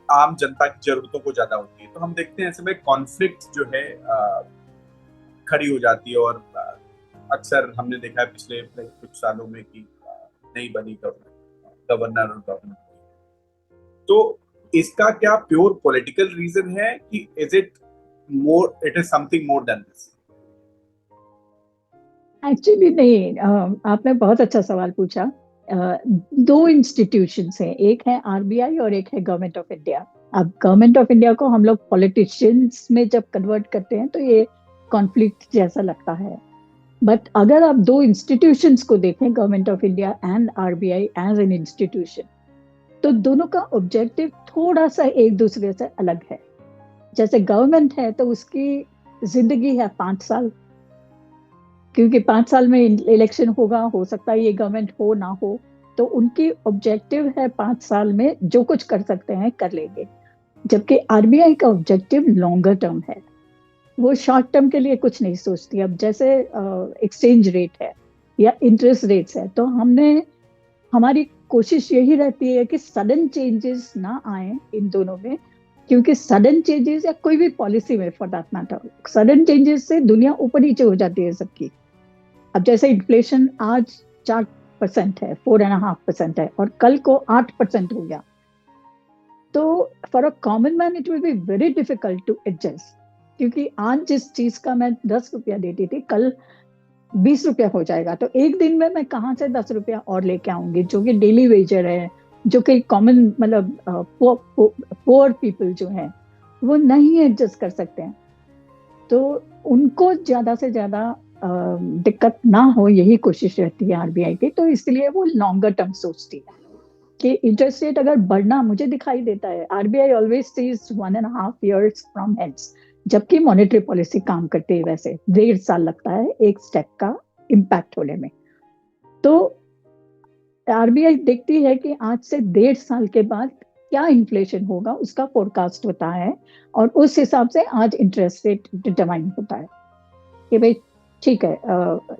आम जनता की जरूरतों को ज्यादा होती है। तो हम देखते हैं ऐसे में कॉन्फ्लिक्ट जो है खड़ी हो जाती है और अक्सर हमने देखा है पिछले कुछ सालों में कि नहीं बनी गवर्नर और गवर्नर। तो इसका क्या प्योर पॉलिटिकल रीजन है कि it is something more than this? Actually नहीं, आपने बहुत अच्छा सवाल पूछा। 2 इंस्टीट्यूशंस हैं, एक है आरबीआई और एक है गवर्नमेंट ऑफ इंडिया। अब गवर्नमेंट ऑफ इंडिया को हम लोग पॉलिटिशियंस में जब कन्वर्ट करते हैं तो ये कॉन्फ्लिक्ट जैसा लगता है। बट अगर आप 2 इंस्टीट्यूशंस को देखें, government of India and RBI as an institution, तो दोनों का ऑब्जेक्टिव थोड़ा सा एक दूसरे से अलग है। जैसे गवर्नमेंट है तो उसकी जिंदगी है 5 साल, क्योंकि 5 साल में इलेक्शन होगा, हो सकता है ये गवर्नमेंट हो ना हो, तो उनकी ऑब्जेक्टिव है 5 साल में जो कुछ कर सकते हैं कर लेंगे। जबकि आरबीआई का ऑब्जेक्टिव लॉन्गर टर्म है, वो शॉर्ट टर्म के लिए कुछ नहीं सोचती। अब जैसे एक्सचेंज रेट है या इंटरेस्ट रेट्स है, तो हमारी कोशिश यही रहती है कि सडन चेंजेस ना आए इन दोनों में, क्योंकि सडन चेंजेस या कोई भी पॉलिसी में for that matter, sudden changes से दुनिया ऊपर नीचे हो जाती है सबकी। अब जैसे इन्फ्लेशन आज 4% है, 4.5% है, और कल को 8% हो गया, तो for a common man it will be very difficult to adjust. क्योंकि आज जिस चीज का मैं 10 रुपया देती थी, कल 20 रुपया हो जाएगा, तो एक दिन में मैं कहाँ से 10 रुपया और लेके आऊंगी, जो कि डेली वेजर है, जो कि कॉमन मतलब पुअर पीपल जो है वो नहीं एडजस्ट कर सकते हैं। तो उनको ज्यादा से ज्यादा दिक्कत ना हो, यही कोशिश रहती है आरबीआई की, तो इसलिए वो लॉन्गर टर्म सोचती है कि इंटरेस्ट रेट अगर बढ़ना मुझे दिखाई देता है, RBI always sees 1.5 years from heads, जबकि मॉनेटरी पॉलिसी काम करती है वैसे 1.5 साल लगता है एक स्टेप का इम्पैक्ट होने में। तो आरबीआई देखती है कि आज से 1.5 साल के बाद क्या इन्फ्लेशन होगा, उसका फोरकास्ट होता है, और उस हिसाब से आज इंटरेस्ट रेट डिटरमाइन होता है कि भाई ठीक है,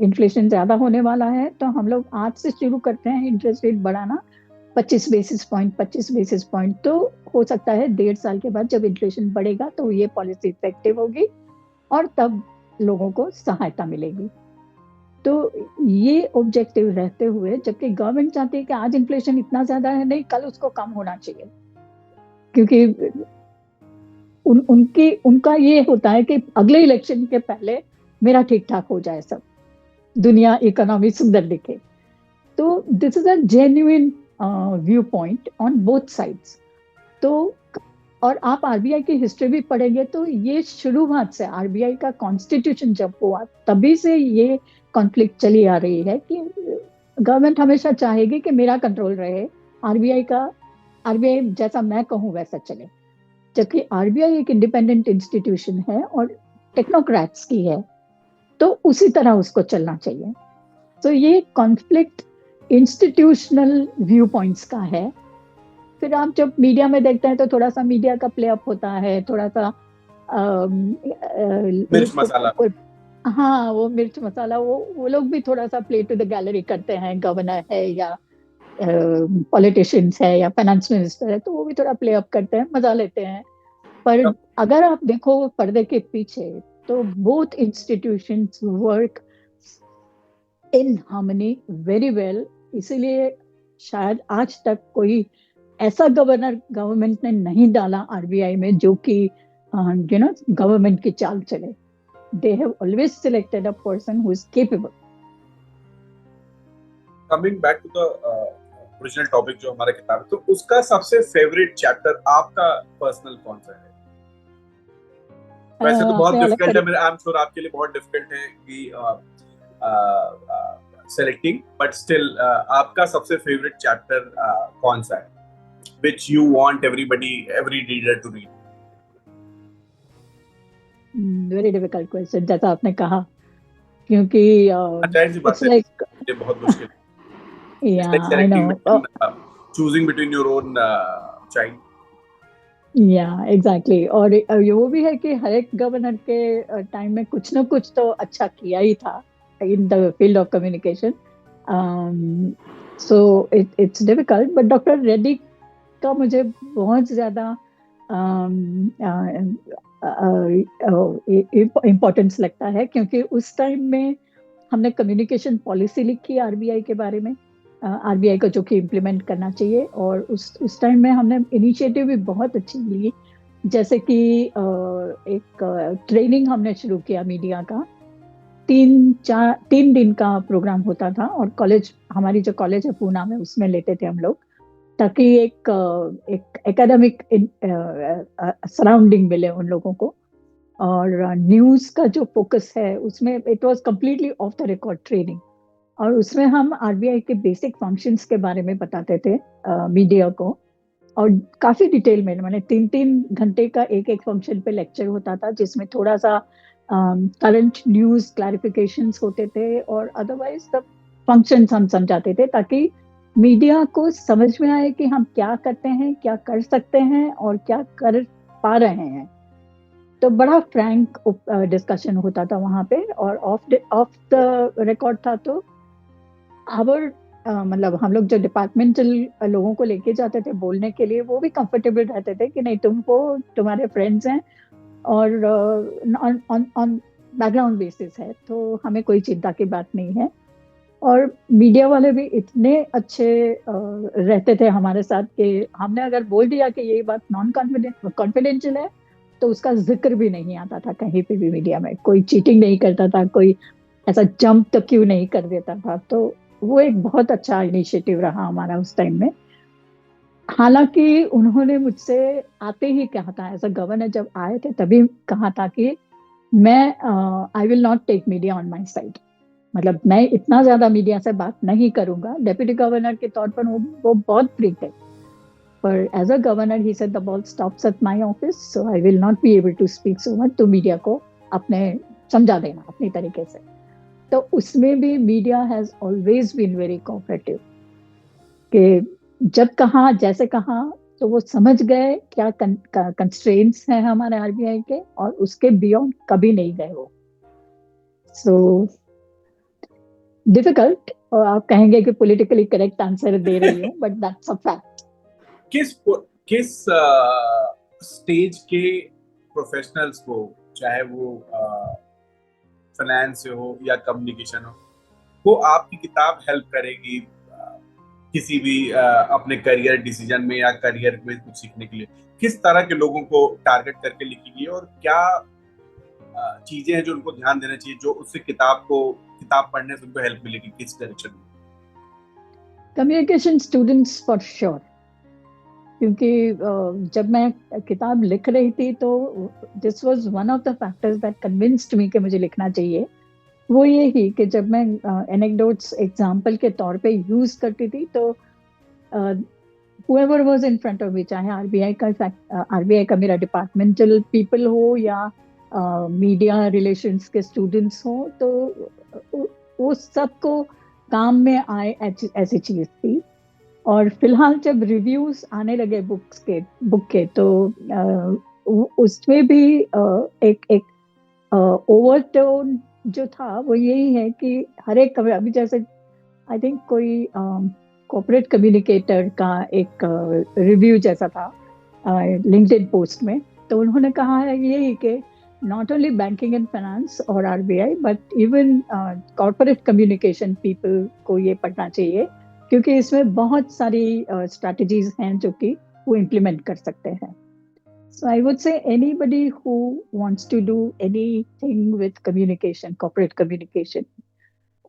इन्फ्लेशन ज्यादा होने वाला है, तो हम लोग आज से शुरू करते हैं इंटरेस्ट रेट बढ़ाना 25 बेसिस पॉइंट। तो हो सकता है 1.5 साल के बाद जब इन्फ्लेशन बढ़ेगा तो ये पॉलिसी इफेक्टिव होगी और तब लोगों को सहायता मिलेगी। तो ये ऑब्जेक्टिव रहते हुए, जबकि गवर्नमेंट चाहती है कि आज इन्फ्लेशन इतना ज्यादा है, नहीं कल उसको कम होना चाहिए, क्योंकि उनका ये होता है कि अगले इलेक्शन के पहले मेरा ठीक ठाक हो जाए, सब दुनिया इकोनॉमी सुंदर दिखे। तो this is a genuine view point on both sides. तो और आप आरबीआई की हिस्ट्री भी पढ़ेंगे तो ये शुरुआत से आरबीआई का कॉन्स्टिट्यूशन जब हुआ तभी से ये कॉन्फ्लिक्ट चली आ रही है कि गवर्नमेंट हमेशा चाहेगी कि मेरा कंट्रोल रहे, आरबीआई जैसा मैं कहूँ वैसा चले, जबकि आरबीआई एक इंडिपेंडेंट इंस्टीट्यूशन है और टेक्नोक्रेट्स की है, तो उसी तरह उसको चलना चाहिए। तो ये कॉन्फ्लिक्ट इंस्टीट्यूशनल व्यू पॉइंट्स का है। फिर आप जब मीडिया में देखते हैं तो थोड़ा सा मीडिया का प्ले अप होता है, थोड़ा सा मिर्च मसाला, हाँ वो मिर्च मसाला, वो लोग भी थोड़ा सा प्ले टू द गैलरी करते हैं, गवर्नर है या पॉलिटिशियंस है या फाइनेंस मिनिस्टर है, तो वो भी थोड़ा प्ले अप करते हैं, मजा लेते हैं। पर अगर आप देखो पर्दे के पीछे तो both institutions work in harmony very well. इसीलिए शायद आज तक कोई ऐसा गवर्नमेंट ने नहीं डाला आरबीआई में जो कि गवर्नमेंट की चाल चले। They have always selected a person who is capable. Coming back to the original topic जो हमारा किताब है, तो उसका सबसे फेवरेट चैप्टर आपका पर्सनल कौन सा है? वैसे तो बहुत डिफिकल्ट है, मेरे आई एम श्योर आपके लिए बहुत डिफिकल्ट है कि सेलेक्टिंग, बट स्टिल आपका सबसे फेवरेट चैप्टर कौन सा है which you want every reader to read? Very difficult question, जैसा आपने कहा, क्योंकि इट्स लाइक ये बहुत मुश्किल है। या I know, choosing between your own child. या एग्जैक्टली। और वो भी है कि हर एक गवर्नर के टाइम में कुछ ना कुछ तो अच्छा किया ही था in the field of communication. So it's difficult, but doctor Reddy का मुझे बहुत ज्यादा इम्पोर्टेंस लगता है, क्योंकि उस टाइम में हमने कम्युनिकेशन पॉलिसी लिखी आरबीआई के बारे में, आरबीआई को जो कि इम्प्लीमेंट करना चाहिए, और उस टाइम में हमने इनिशिएटिव भी बहुत अच्छी ली, जैसे कि एक ट्रेनिंग हमने शुरू किया मीडिया का। 3 दिन का प्रोग्राम होता था, और हमारी जो कॉलेज है पूना में उसमें लेते थे हम लोग, ताकि एक एकेडमिक सराउंडिंग मिले उन लोगों को। और न्यूज का जो फोकस है उसमें it was completely of the record training, और उसमें हम आरबीआई के बेसिक फंक्शंस के बारे में बताते थे मीडिया को, और काफी डिटेल में, मैंने 3 घंटे का एक फंक्शन पे लेक्चर होता था, जिसमें थोड़ा सा करंट न्यूज क्लैरिफिकेशंस होते थे, और अदरवाइज सब फंक्शंस हम समझाते थे, ताकि मीडिया को समझ में आए कि हम क्या करते हैं, क्या कर सकते हैं, और क्या कर पा रहे हैं। तो बड़ा फ्रैंक डिस्कशन होता था वहां पे, और ऑफ द रिकॉर्ड था। तो मतलब हम लोग जो डिपार्टमेंटल लोगों को लेके जाते थे बोलने के लिए, वो भी कंफर्टेबल रहते थे कि नहीं तुम्हारे फ्रेंड्स हैं, और ऑन बैकग्राउंड बेसिस है, तो हमें कोई चिंता की बात नहीं है। और मीडिया वाले भी इतने अच्छे रहते थे हमारे साथ कि हमने अगर बोल दिया कि ये बात नॉन कॉन्फिडेंशियल है, तो उसका जिक्र भी नहीं आता था कहीं पे भी मीडिया में। कोई चीटिंग नहीं करता था, कोई ऐसा जंप तो क्यों नहीं कर देता था। तो वो एक बहुत अच्छा इनिशिएटिव रहा हमारा उस टाइम में। हालांकि उन्होंने मुझसे आते ही कहा था, एज अ गवर्नर जब आए थे तभी कहा था कि मैं I will not take media on my side, मतलब मैं इतना ज्यादा मीडिया से बात नहीं करूंगा, डेप्यूटी गवर्नर के तौर पर वो बहुत फ्री थे, पर as a governor he said the ball stops at my office, so I will not be able to speak so much, तो मीडिया को अपने समझा देना अपनी तरीके से। तो उसमें भी media has always been very cooperative, कि जब कहा जैसे कहा तो वो समझ गए क्या कंस्ट्रेंट्स हैं हमारे आरबीआई के, और उसके बियॉन्ड कभी नहीं गए वो। सो डिफिकल्ट, और आप कहेंगे कि पॉलिटिकली करेक्ट आंसर दे रही हूँ, बट दैट्स अ फैक्ट। किस किस स्टेज के प्रोफेशनल्स को, चाहे वो फाइनेंस से हो या कम्युनिकेशन हो, वो आपकी किताब हेल्प करेगी किसी भी अपने करियर डिसीजन में या करियर में कुछ सीखने के लिए? किस तरह के लोगों को टारगेट करके लिखी और क्या चीजें हैं जो उनको ध्यान देना चाहिए, जो उससे किताब पढ़ने से उनको हेल्प मिलेगी किस डायरेक्शन में? कम्युनिकेशन स्टूडेंट्स फॉर श्योर, क्योंकि जब मैं किताब लिख रही थी तो this was one of the factors that convinced मी कि मुझे लिखना चाहिए। वो ये ही कि जब मैं एनेक्डोट्स एग्जाम्पल के तौर पे यूज करती थी, तो whoever was in front of me, चाहे आरबीआई का मेरा डिपार्टमेंटल पीपल हो या मीडिया रिलेशंस के स्टूडेंट्स हो, तो वो सबको काम में आए ऐसी चीज थी। और फिलहाल जब रिव्यूज आने लगे बुक के, तो उसमें भी एक एक ओवरटोन जो था वो यही है कि हर एक अभी जैसे आई थिंक कोई कॉर्पोरेट कम्युनिकेटर का एक रिव्यू जैसा था लिंक्डइन पोस्ट में, तो उन्होंने कहा है यही कि not only banking and finance और RBI but even corporate communication people को ये पढ़ना चाहिए, क्योंकि इसमें बहुत सारी स्ट्रैटेजीज हैं जो कि वो इम्प्लीमेंट कर सकते हैं। So I would say anybody who wants to do anything with communication, corporate communication,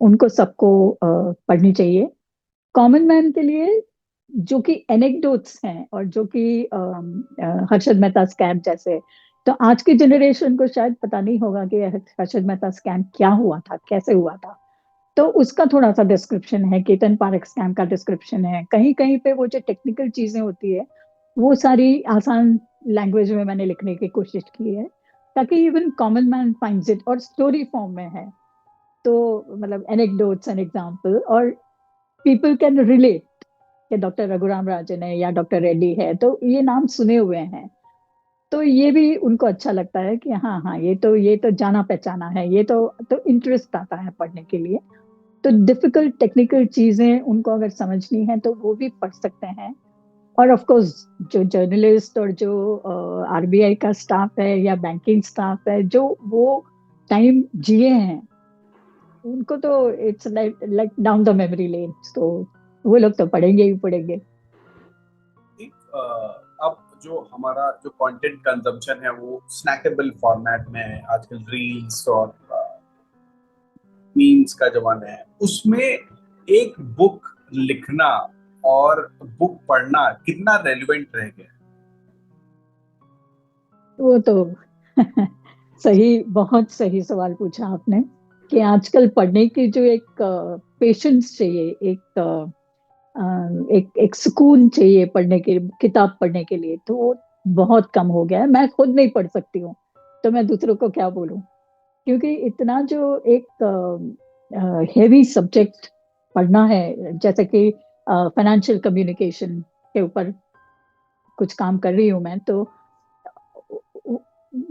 उनको सबको पढ़नी चाहिए। कॉमन मैन के लिए जो कि एनेक्डोट्स हैं, और जो कि हर्षद मेहता स्कैम जैसे, तो आज की जनरेशन को शायद पता नहीं होगा कि हर्षद मेहता स्कैम क्या हुआ था, कैसे हुआ था। तो उसका थोड़ा सा डिस्क्रिप्शन है, केतन पारेख स्कैम का डिस्क्रिप्शन है, कहीं कहीं पे वो जो टेक्निकल चीजें होती है वो सारी आसान लैंग्वेज में मैंने लिखने की कोशिश की है, ताकि even common man finds it, और स्टोरी फॉर्म में है। तो मतलब एनेक्डोट्स एंड एग्जाम्पल, और पीपल कैन रिलेट कि डॉक्टर रघुराम राजन है या डॉक्टर रेड्डी है, तो ये नाम सुने हुए हैं, तो ये भी उनको अच्छा लगता है कि हाँ हाँ ये तो जाना पहचाना है, ये तो इंटरेस्ट आता है पढ़ने के लिए। तो डिफिकल्ट टेक्निकल चीजें उनको अगर समझनी है तो वो भी पढ़ सकते हैं। और ऑफ कोर्स जो जर्नलिस्ट और जो आरबीआई का स्टाफ है या बैंकिंग स्टाफ है, जो वो टाइम जिए हैं, उनको तो it's like like down the memory lane, तो वो लोग तो पढ़ेंगे ही पढ़ेंगे। अब जो हमारा जो कंटेंट कंजम्पशन है वो स्नैकेबल फॉर्मेट में है आजकल, रील्स और मीम्स का जमाना है, उसमें एक बुक लिखना और बुक पढ़ना कितना रेलिवेंट रह गया? वो तो सही, बहुत सही सवाल पूछा आपने, कि आजकल पढ़ने की जो एक पेशेंस चाहिए, एक सुकून चाहिए पढ़ने के, किताब पढ़ने के लिए, तो वो बहुत कम हो गया है। मैं खुद नहीं पढ़ सकती हूँ, तो मैं दूसरों को क्या बोलूं, क्योंकि इतना जो एक हेवी सब्जेक्ट पढ़ना है, जैसे कि फाइनेंशियल कम्युनिकेशन के ऊपर कुछ काम कर रही हूँ मैं, तो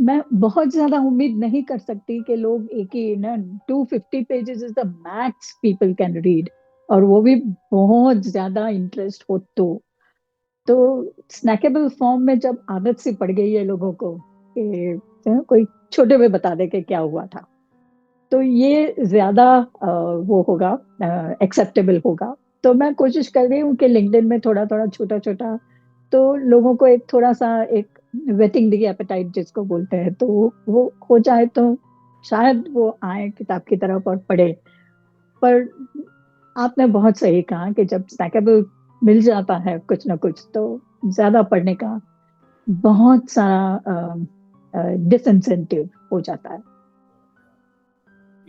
मैं बहुत ज्यादा उम्मीद नहीं कर सकती कि लोग एक ही ना, 250 pages is the max people can read, और वो भी बहुत ज्यादा इंटरेस्ट हो तो स्नैकेबल फॉर्म में जब आदत सी पड़ गई है लोगों को कि कोई छोटे में बता दे कि क्या हुआ था, तो ये ज्यादा वो होगा, एक्सेप्टेबल होगा। तो मैं कोशिश कर रही हूँ कि लिंक्डइन में थोड़ा थोड़ा छोटा छोटा, तो लोगों को एक थोड़ा सा एक वेटिंग दी एपेटाइट जिसको बोलते हैं, तो वो हो जाए तो शायद वो आए किताब की तरफ और पढ़े। पर आपने बहुत सही कहा कि जब स्नैकेबल मिल जाता है कुछ ना कुछ, तो ज्यादा पढ़ने का बहुत सारा डिसइंसेंटिव हो जाता है।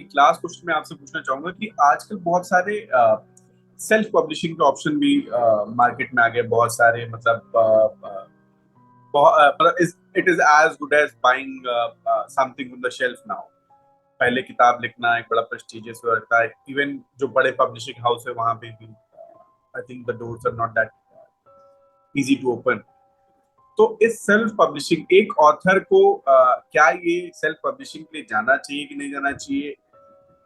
एक लास्ट क्वेश्चन मैं आपसे पूछना चाहूंगा कि आजकल बहुत सारे सेल्फ पब्लिशिंग के ऑप्शन भी मार्केट में आ गए, बहुत सारे, मतलब it is as good as buying something on the shelf now. पहले किताब लिखना एक बड़ा प्रेस्टिजियस होता है, इवन जो बड़े पब्लिशिंग हाउस है वहां पे भी I think the doors are not that easy to open. तो इस सेल्फ पब्लिशिंग, एक ऑथर को क्या ये सेल्फ पब्लिशिंग के लिए जाना चाहिए कि नहीं जाना चाहिए,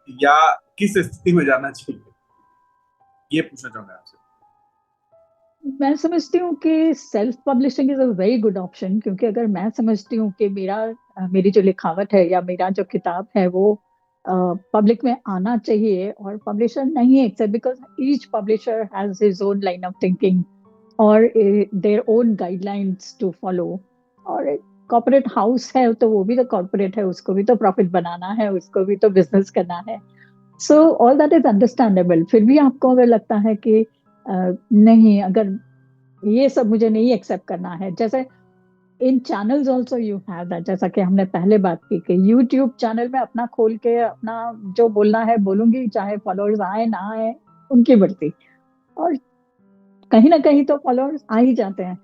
या किस स्थिति में जाना चाहिए, ये पूछना चाहूंगा आपसे। मैं समझती हूँ कि self publishing is a very good option, क्योंकि अगर मैं समझती हूँ कि मेरी जो लिखावट है या मेरा जो किताब है वो पब्लिक में आना चाहिए, और पब्लिशर नहीं accept, because each publisher has his own line of thinking और their own guidelines to follow. और कॉर्पोरेट हाउस है तो वो भी तो कॉर्पोरेट है, उसको भी तो प्रॉफिट बनाना है, उसको भी तो बिजनेस करना है। So all that is understandable. फिर भी आपको अगर लगता है कि नहीं, अगर ये सब मुझे नहीं एक्सेप्ट करना है, जैसे इन channels also you have that, जैसा कि हमने पहले बात की कि यूट्यूब चैनल में अपना खोल के अपना जो बोलना है बोलूंगी, चाहे फॉलोअर्स आए ना आए उनकी बढ़ती, और कहीं ना कहीं तो फॉलोअर्स आ ही जाते हैं।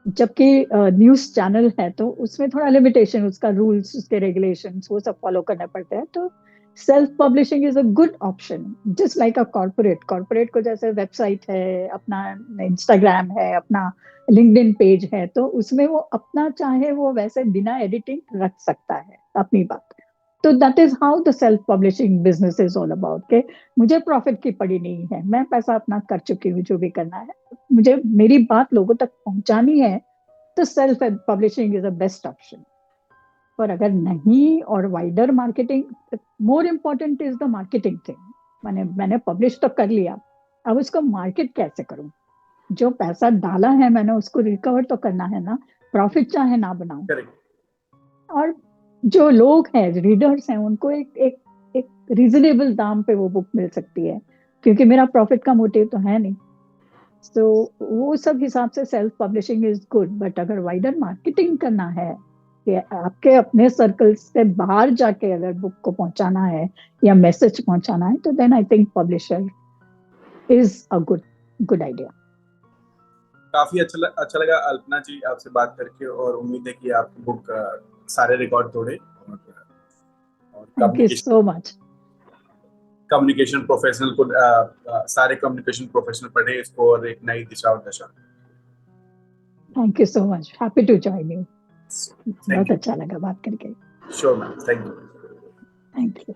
जबकि न्यूज चैनल है तो उसमें थोड़ा लिमिटेशन, उसका रूल्स, उसके रेगुलेशंस वो सब फॉलो करने पड़ते हैं। तो self publishing is a good option, just like a corporate को जैसे वेबसाइट है, अपना इंस्टाग्राम है, अपना लिंक्डइन पेज है, तो उसमें वो अपना चाहे वो वैसे बिना एडिटिंग रख सकता है अपनी बात। तो that is how the self publishing business is all about के मुझे प्रॉफिट की पड़ी नहीं है, मैं पैसा अपना कर चुकी हूँ, जो भी करना है मुझे, मेरी बात लोगों तक पहुंचानी है, तो self publishing is the best option. पर अगर नहीं, और wider marketing, more important is the marketing thing. मैंने पब्लिश तो कर लिया, अब उसको मार्केट कैसे करूं? जो पैसा डाला है मैंने उसको रिकवर तो करना है ना, प्रॉफिट चाहे ना बनाऊं। करेक्ट। और जो लोग हैं, रीडर्स हैं, उनको एक एक एक रीजनेबल दाम पे वो बुक मिल सकती है, क्योंकि मेरा प्रॉफिट का मोटिव तो है नहीं। तो वो सब हिसाब से self publishing is good. But अगर वाइडर मार्केटिंग करना है कि आपके अपने सर्कल से बाहर जाके अगर बुक को पहुंचाना है या मैसेज पहुंचाना है, तो then I think publisher is a good good idea. काफी अच्छा लगा अल्पना जी आपसे बात करके, और उम्मीद है कि आपकी बुक सारे रिकॉर्ड तोड़े, और thank you so much. Communication professional को सारे कम्युनिकेशन प्रोफेशनल पढ़े इसको, और एक नई दिशा और दशा। Thank you so much, happy to join you. Thank बहुत यू। अच्छा लगा बात करके। Sure ma'am, thank you. Thank you.